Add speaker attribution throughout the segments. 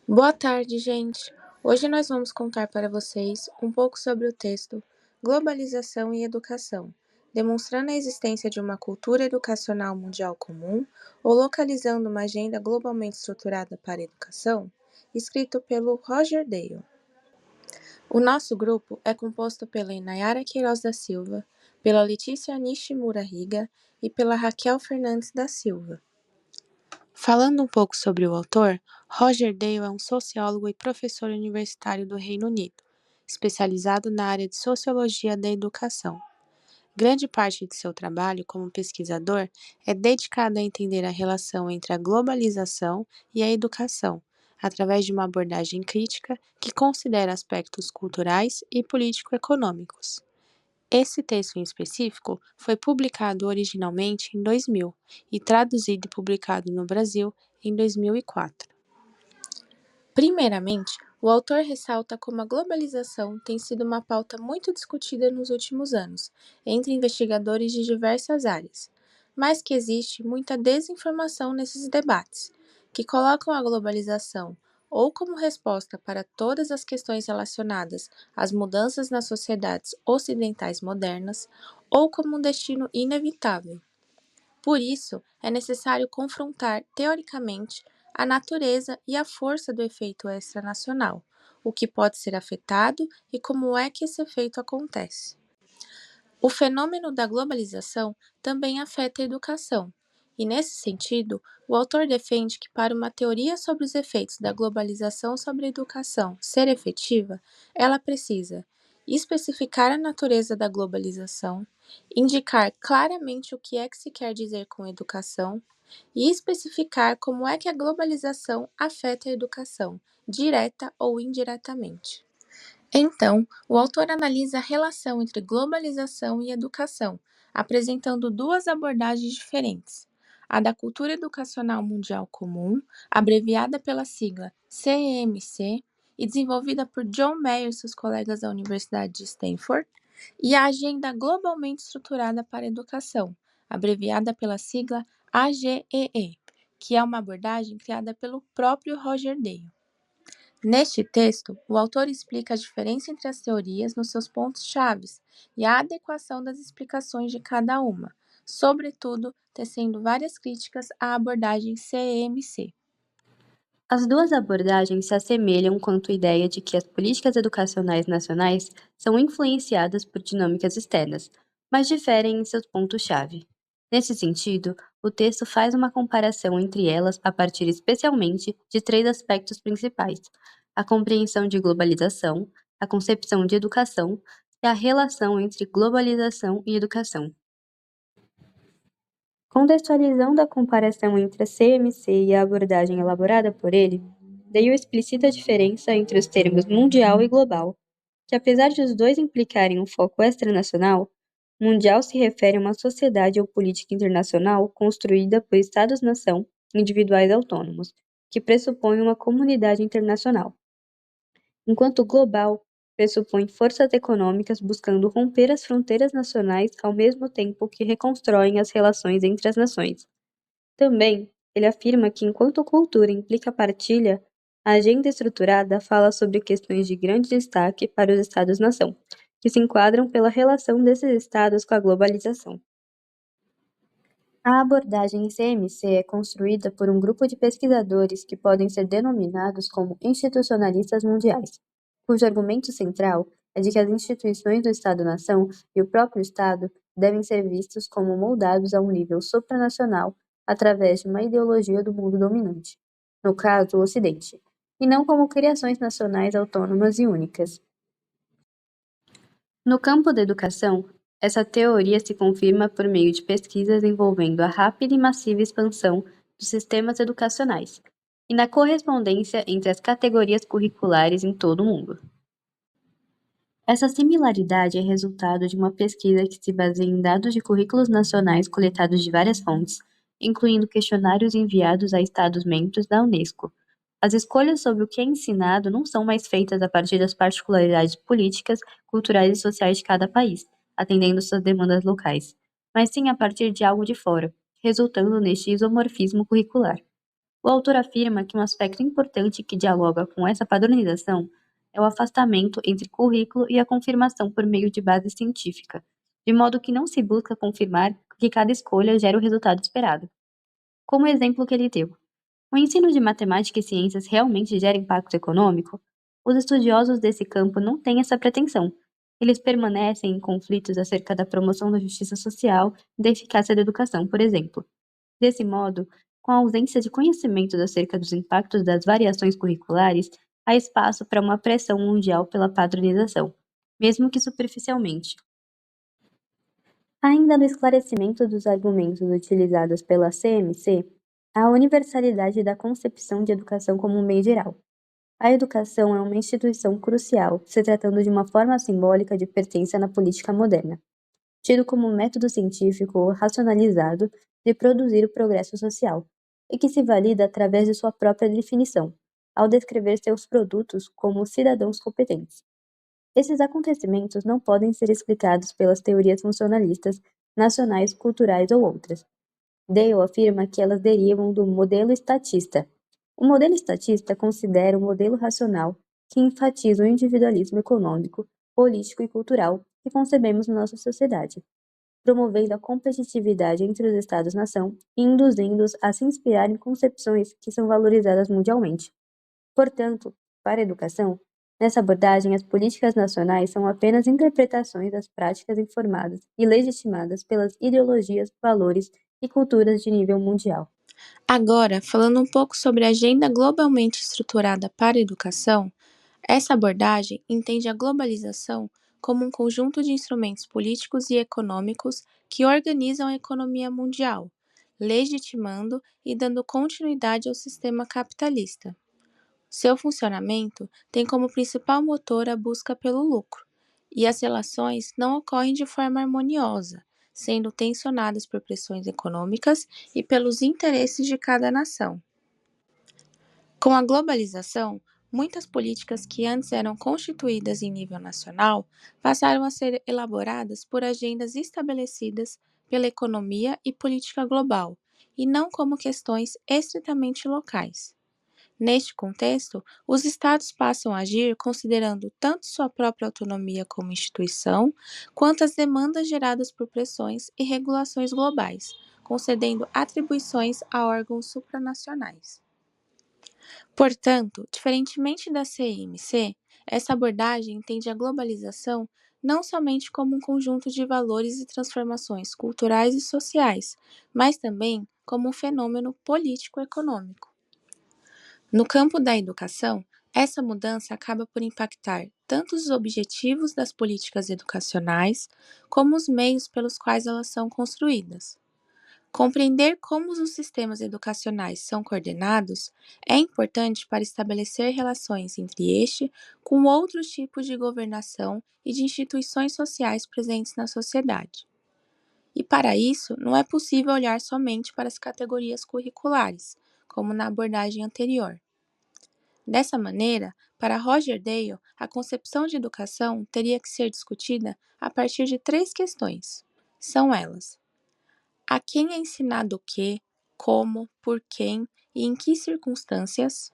Speaker 1: Boa tarde, gente! Hoje nós vamos contar para vocês um pouco sobre o texto Globalização e Educação, demonstrando a existência de uma cultura educacional mundial comum ou localizando uma agenda globalmente estruturada para a educação, escrito pelo Roger Dale. O nosso grupo é composto pela Inayara Queiroz da Silva, pela Letícia Nishimura Riga e pela Raquel Fernandes da Silva. Falando um pouco sobre o autor, Roger Dale é um sociólogo e professor universitário do Reino Unido, especializado na área de sociologia da educação. Grande parte de seu trabalho como pesquisador é dedicado a entender a relação entre a globalização e a educação, através de uma abordagem crítica que considera aspectos culturais e político-econômicos. Esse texto em específico foi publicado originalmente em 2000 e traduzido e publicado no Brasil em 2004. Primeiramente, o autor ressalta como a globalização tem sido uma pauta muito discutida nos últimos anos, entre investigadores de diversas áreas, mas que existe muita desinformação nesses debates, que colocam a globalização ou como resposta para todas as questões relacionadas às mudanças nas sociedades ocidentais modernas, ou como um destino inevitável. Por isso, é necessário confrontar, teoricamente, a natureza e a força do efeito extranacional, o que pode ser afetado e como é que esse efeito acontece. O fenômeno da globalização também afeta a educação, e nesse sentido, o autor defende que para uma teoria sobre os efeitos da globalização sobre a educação ser efetiva, ela precisa especificar a natureza da globalização, indicar claramente o que é que se quer dizer com educação e especificar como é que a globalização afeta a educação, direta ou indiretamente. Então, o autor analisa a relação entre globalização e educação, apresentando duas abordagens diferentes: a da cultura educacional mundial comum, abreviada pela sigla CEMC, e desenvolvida por John Mayer e seus colegas da Universidade de Stanford, e a agenda globalmente estruturada para a educação, abreviada pela sigla AGEE, que é uma abordagem criada pelo próprio Roger Dale. Neste texto, o autor explica a diferença entre as teorias nos seus pontos-chave e a adequação das explicações de cada uma, sobretudo tecendo várias críticas à abordagem CEMC.
Speaker 2: As duas abordagens se assemelham quanto à ideia de que as políticas educacionais nacionais são influenciadas por dinâmicas externas, mas diferem em seus pontos-chave. Nesse sentido, o texto faz uma comparação entre elas a partir especialmente de três aspectos principais: a compreensão de globalização, a concepção de educação e a relação entre globalização e educação. Contextualizando a comparação entre a CMC e a abordagem elaborada por ele, Dale explicita a diferença entre os termos mundial e global, que apesar de os dois implicarem um foco extranacional, mundial se refere a uma sociedade ou política internacional construída por Estados-nação individuais autônomos, que pressupõe uma comunidade internacional, enquanto global pressupõe forças econômicas buscando romper as fronteiras nacionais ao mesmo tempo que reconstroem as relações entre as nações. Também, ele afirma que enquanto cultura implica partilha, a agenda estruturada fala sobre questões de grande destaque para os Estados-nação, que se enquadram pela relação desses Estados com a globalização. A abordagem CMC é construída por um grupo de pesquisadores que podem ser denominados como institucionalistas mundiais, cujo argumento central é de que as instituições do Estado-nação e o próprio Estado devem ser vistos como moldados a um nível supranacional através de uma ideologia do mundo dominante, no caso, o Ocidente, e não como criações nacionais autônomas e únicas. No campo da educação, essa teoria se confirma por meio de pesquisas envolvendo a rápida e massiva expansão dos sistemas educacionais e na correspondência entre as categorias curriculares em todo o mundo. Essa similaridade é resultado de uma pesquisa que se baseia em dados de currículos nacionais coletados de várias fontes, incluindo questionários enviados a Estados-membros da Unesco. As escolhas sobre o que é ensinado não são mais feitas a partir das particularidades políticas, culturais e sociais de cada país, atendendo suas demandas locais, mas sim a partir de algo de fora, resultando neste isomorfismo curricular. O autor afirma que um aspecto importante que dialoga com essa padronização é o afastamento entre currículo e a confirmação por meio de base científica, de modo que não se busca confirmar que cada escolha gera o resultado esperado. Como o exemplo que ele deu, o ensino de matemática e ciências realmente gera impacto econômico? Os estudiosos desse campo não têm essa pretensão. Eles permanecem em conflitos acerca da promoção da justiça social e da eficácia da educação, por exemplo. Desse modo, com a ausência de conhecimentos acerca dos impactos das variações curriculares, há espaço para uma pressão mundial pela padronização, mesmo que superficialmente. Ainda no esclarecimento dos argumentos utilizados pela CMC, a universalidade da concepção de educação como um meio geral. A educação é uma instituição crucial, se tratando de uma forma simbólica de pertença na política moderna, tido como um método científico racionalizado de produzir o progresso social, e que se valida através de sua própria definição, ao descrever seus produtos como cidadãos competentes. Esses acontecimentos não podem ser explicados pelas teorias funcionalistas, nacionais, culturais ou outras. Dale afirma que elas derivam do modelo estatista. O modelo estatista considera um modelo racional que enfatiza o individualismo econômico, político e cultural que concebemos na nossa sociedade, promovendo a competitividade entre os Estados-nação e induzindo-os a se inspirar em concepções que são valorizadas mundialmente. Portanto, para a educação, nessa abordagem, as políticas nacionais são apenas interpretações das práticas informadas e legitimadas pelas ideologias, valores e culturas de nível mundial.
Speaker 1: Agora, falando um pouco sobre a agenda globalmente estruturada para a educação, essa abordagem entende a globalização como um conjunto de instrumentos políticos e econômicos que organizam a economia mundial, legitimando e dando continuidade ao sistema capitalista. Seu funcionamento tem como principal motor a busca pelo lucro, e as relações não ocorrem de forma harmoniosa, sendo tensionadas por pressões econômicas e pelos interesses de cada nação. Com a globalização, muitas políticas que antes eram constituídas em nível nacional passaram a ser elaboradas por agendas estabelecidas pela economia e política global, e não como questões estritamente locais. Neste contexto, os Estados passam a agir considerando tanto sua própria autonomia como instituição, quanto as demandas geradas por pressões e regulações globais, concedendo atribuições a órgãos supranacionais. Portanto, diferentemente da CMC, essa abordagem entende a globalização não somente como um conjunto de valores e transformações culturais e sociais, mas também como um fenômeno político-econômico. No campo da educação, essa mudança acaba por impactar tanto os objetivos das políticas educacionais, como os meios pelos quais elas são construídas. Compreender como os sistemas educacionais são coordenados é importante para estabelecer relações entre este com outros tipos de governação e de instituições sociais presentes na sociedade. E para isso, não é possível olhar somente para as categorias curriculares, como na abordagem anterior. Dessa maneira, para Roger Dale, a concepção de educação teria que ser discutida a partir de três questões. São elas: a quem é ensinado o que, como, por quem e em que circunstâncias?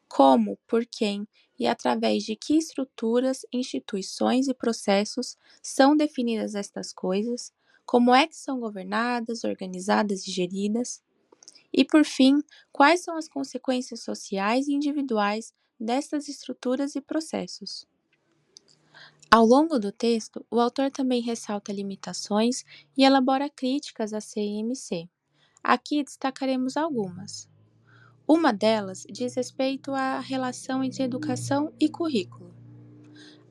Speaker 1: Como, por quem e através de que estruturas, instituições e processos são definidas estas coisas? Como é que são governadas, organizadas e geridas? E, por fim, quais são as consequências sociais e individuais destas estruturas e processos? Ao longo do texto, o autor também ressalta limitações e elabora críticas à CMC. Aqui destacaremos algumas. Uma delas diz respeito à relação entre educação e currículo.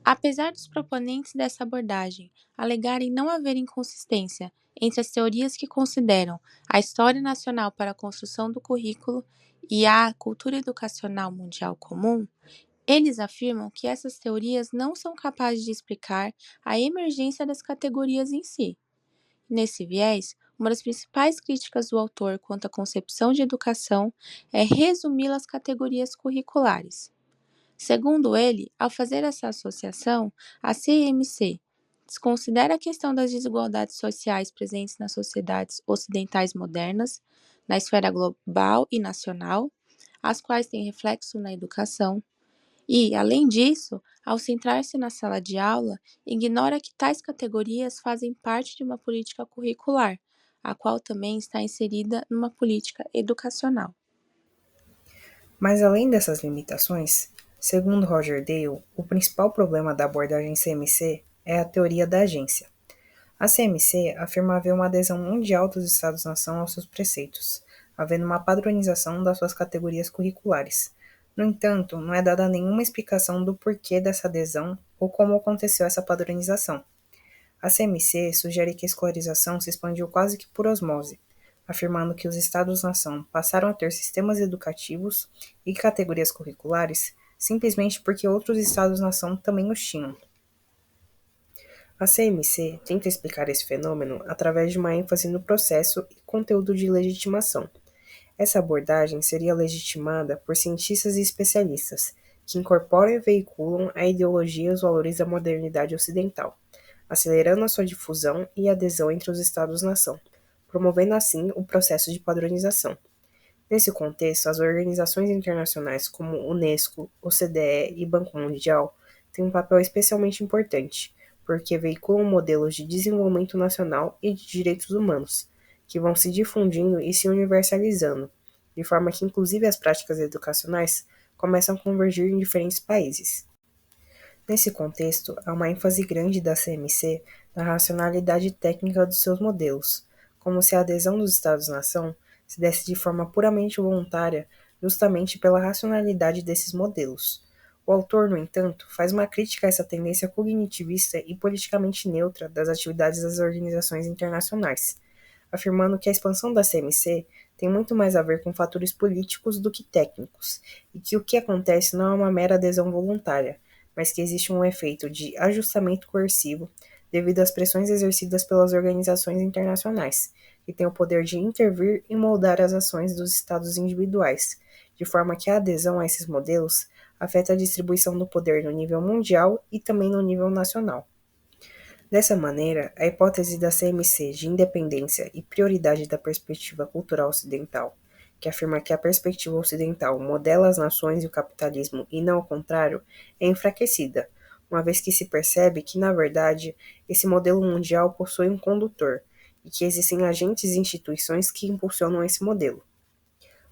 Speaker 1: Apesar dos proponentes dessa abordagem alegarem não haver inconsistência entre as teorias que consideram a história nacional para a construção do currículo e a cultura educacional mundial comum, eles afirmam que essas teorias não são capazes de explicar a emergência das categorias em si. Nesse viés, uma das principais críticas do autor quanto à concepção de educação é resumi-la às categorias curriculares. Segundo ele, ao fazer essa associação, a CMC desconsidera a questão das desigualdades sociais presentes nas sociedades ocidentais modernas, na esfera global e nacional, as quais têm reflexo na educação. E, além disso, ao centrar-se na sala de aula, ignora que tais categorias fazem parte de uma política curricular, a qual também está inserida numa política educacional.
Speaker 3: Mas além dessas limitações, segundo Roger Dale, o principal problema da abordagem CMC é a teoria da agência. A CMC afirma haver uma adesão mundial dos Estados-nação aos seus preceitos, havendo uma padronização das suas categorias curriculares. No entanto, não é dada nenhuma explicação do porquê dessa adesão ou como aconteceu essa padronização. A CMC sugere que a escolarização se expandiu quase que por osmose, afirmando que os Estados-nação passaram a ter sistemas educativos e categorias curriculares simplesmente porque outros Estados-nação também os tinham. A CMC tenta explicar esse fenômeno através de uma ênfase no processo e conteúdo de legitimação. Essa abordagem seria legitimada por cientistas e especialistas, que incorporam e veiculam a ideologia e os valores da modernidade ocidental, acelerando a sua difusão e adesão entre os Estados-nação, promovendo assim o processo de padronização. Nesse contexto, as organizações internacionais como Unesco, OCDE e Banco Mundial têm um papel especialmente importante, porque veiculam modelos de desenvolvimento nacional e de direitos humanos, que vão se difundindo e se universalizando, de forma que inclusive as práticas educacionais começam a convergir em diferentes países. Nesse contexto, há uma ênfase grande da CMC na racionalidade técnica dos seus modelos, como se a adesão dos Estados-nação se desse de forma puramente voluntária, justamente pela racionalidade desses modelos. O autor, no entanto, faz uma crítica a essa tendência cognitivista e politicamente neutra das atividades das organizações internacionais, afirmando que a expansão da CMC tem muito mais a ver com fatores políticos do que técnicos, e que o que acontece não é uma mera adesão voluntária, mas que existe um efeito de ajustamento coercivo devido às pressões exercidas pelas organizações internacionais, que têm o poder de intervir e moldar as ações dos estados individuais, de forma que a adesão a esses modelos afeta a distribuição do poder no nível mundial e também no nível nacional. Dessa maneira, a hipótese da CMC de independência e prioridade da perspectiva cultural ocidental, que afirma que a perspectiva ocidental modela as nações e o capitalismo e não o contrário, é enfraquecida, uma vez que se percebe que, na verdade, esse modelo mundial possui um condutor, e que existem agentes e instituições que impulsionam esse modelo.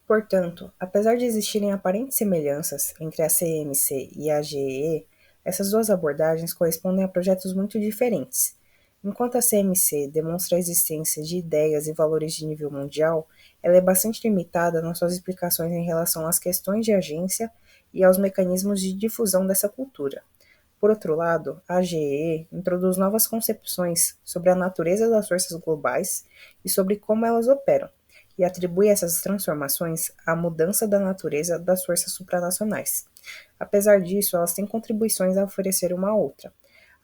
Speaker 3: Portanto, apesar de existirem aparentes semelhanças entre a CMC e a GEE, essas duas abordagens correspondem a projetos muito diferentes. Enquanto a CMC demonstra a existência de ideias e valores de nível mundial, ela é bastante limitada nas suas explicações em relação às questões de agência e aos mecanismos de difusão dessa cultura. Por outro lado, a GEE introduz novas concepções sobre a natureza das forças globais e sobre como elas operam, e atribui essas transformações à mudança da natureza das forças supranacionais. Apesar disso, elas têm contribuições a oferecer uma outra.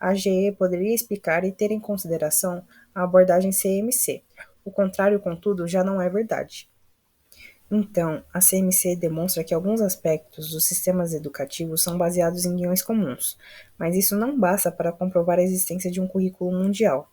Speaker 3: A AGE poderia explicar e ter em consideração a abordagem CMC. O contrário, contudo, já não é verdade. Então, a CMC demonstra que alguns aspectos dos sistemas educativos são baseados em guiões comuns, mas isso não basta para comprovar a existência de um currículo mundial.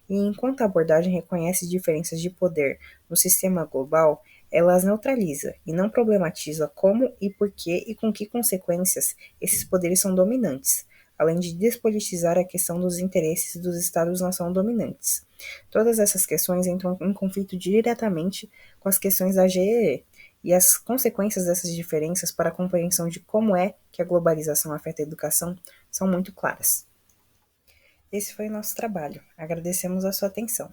Speaker 3: E enquanto a abordagem reconhece diferenças de poder no sistema global, ela as neutraliza e não problematiza como e por que e com que consequências esses poderes são dominantes, além de despolitizar a questão dos interesses dos Estados-nação dominantes. Todas essas questões entram em conflito diretamente com as questões da GEE, e as consequências dessas diferenças para a compreensão de como é que a globalização afeta a educação são muito claras. Esse foi o nosso trabalho. Agradecemos a sua atenção.